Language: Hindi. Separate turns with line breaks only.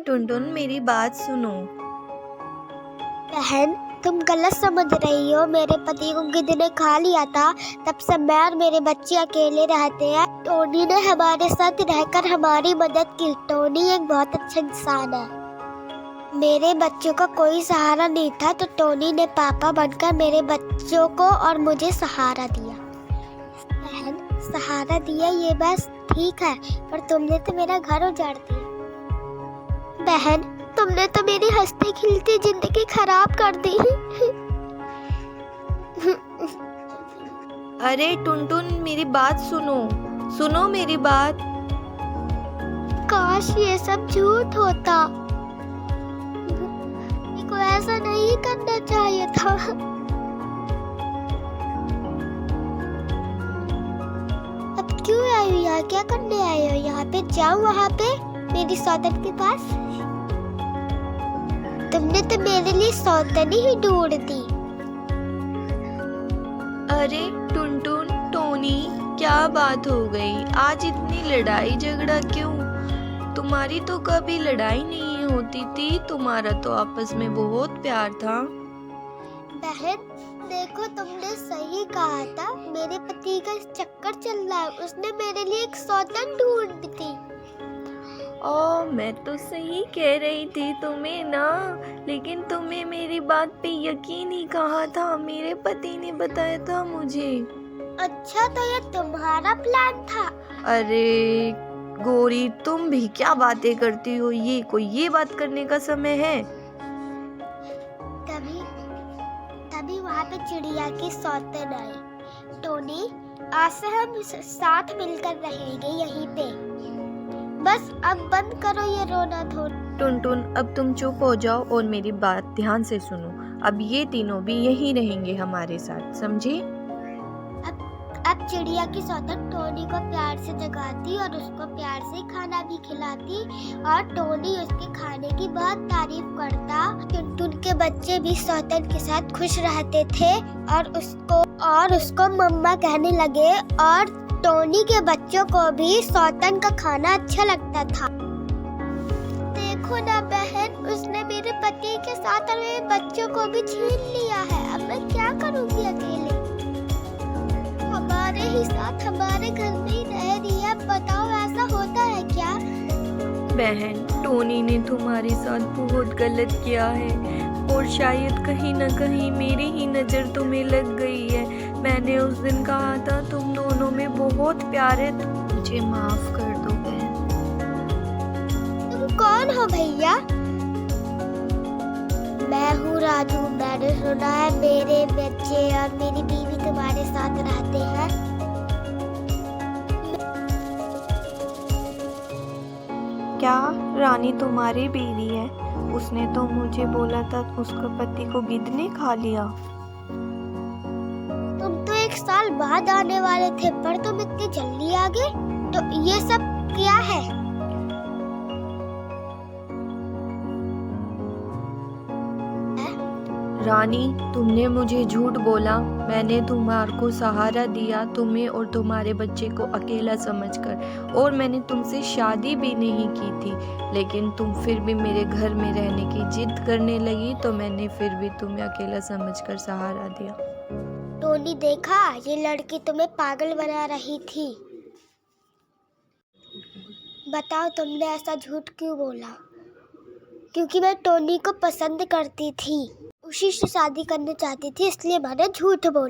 टुनटुन मेरी बात सुनो।
बहन, तुम गलत समझ रही हो। मेरे पति को गिद्ध ने खा लिया था, तब से मैं और मेरे बच्चे अकेले रहते हैं। टोनी ने हमारे साथ रहकर हमारी मदद की। टोनी एक बहुत अच्छा इंसान है। मेरे बच्चों का कोई सहारा नहीं था, तो टोनी ने पापा बनकर मेरे बच्चों को और मुझे सहारा दिया। बहन, सहारा दिया ये बस ठीक है, पर तुमने तो मेरा घर उजाड़ दिया। बहन, तुमने तो मेरी हंसती खिलती जिंदगी खराब कर दी।
अरे टुनटुन मेरी बात सुनो मेरी बात।
काश ये सब झूठ होता। को ऐसा नहीं करना चाहिए था। अब क्यों आई हो यहाँ? क्या करने आए हो यहाँ पे? जाओ वहाँ पे मेरी सौतन के पास। तुमने तो मेरे लिए सौतन ही ढूंढ दी।
अरे टुनटुन, टोनी, क्या बात हो गई? आज इतनी लड़ाई झगड़ा क्यों? तुम्हारी तो कभी लड़ाई नहीं होती थी, तुम्हारा तो आपस में बहुत प्यार था।
बहन देखो, तुमने सही कहा था। मेरे पति का चक्कर चल रहा है, उसने मेरे लिए एक सौतन ढूंढ दी।
ओ, मैं तो सही कह रही थी तुम्हें ना, लेकिन तुम्हें मेरी बात पे यकीन ही कहा था। मेरे पति ने बताया था मुझे।
अच्छा, तो ये तुम्हारा प्लान था?
अरे गौरी, तुम भी क्या बातें करती हो? ये बात करने का समय है?
तभी वहाँ पे चिड़िया की सौतन आई। टोनी, आज से हम साथ मिलकर रहेंगे यहीं पे। बस अब बंद करो ये रोना धोना।
टुनटुन, अब तुम चुप हो जाओ और मेरी बात ध्यान से सुनो। अब ये तीनों भी यहीं रहेंगे हमारे साथ, समझे?
अब चिड़िया की सौतन टोनी को प्यार से जगाती और उसको प्यार से खाना भी खिलाती, और टोनी उसके खाने की बहुत तारीफ करता। टुनटुन के बच्चे भी सौतन के साथ खुश रहते थे और उसको मम्मा कहने लगे, और टोनी के बच्चों को भी सौतन का खाना अच्छा लगता था। देखो ना बहन, उसने मेरे पति के साथ और मेरे बच्चों को भी छीन लिया है। अब मैं क्या करूँगी अकेले? हमारे ही साथ हमारे घर में ही रह रही है। बताओ ऐसा होता है क्या?
बहन, टोनी ने तुम्हारे साथ बहुत गलत किया है, और शायद कहीं न कहीं मेरी ही नज़र तुम्हें लग गई है। मैंने उस दिन कहा था तुम दोनों में बहुत प्यार है, मुझे माफ कर दो बहन।
तुम कौन हो भैया? मैं हूँ राजू। मैंने सुना है मेरे बच्चे और मेरी बीवी तुम्हारे साथ रहते हैं।
क्या रानी तुम्हारी बीवी है? उसने तो मुझे बोला था उसका पति को गिद्ध ने खा लिया।
तुम तो 1 साल बाद आने वाले थे, पर तुम इतनी जल्दी आ गए। तो ये सब क्या है?
रानी, तुमने मुझे झूठ बोला। मैंने तुम्हारे सहारा दिया, तुम्हें और तुम्हारे बच्चे को अकेला समझकर, और मैंने तुमसे शादी भी नहीं की थी, लेकिन तुम फिर भी मेरे घर में रहने की जिद करने लगी, तो मैंने फिर भी तुम्हें अकेला समझकर सहारा दिया।
टोनी, देखा, ये लड़की तुम्हें पागल बना रही थी। बताओ तुमने ऐसा झूठ क्यों बोला? क्योंकि मैं टोनी को पसंद करती थी, उसी से शादी करना चाहती थी, इसलिए मैंने झूठ बोला।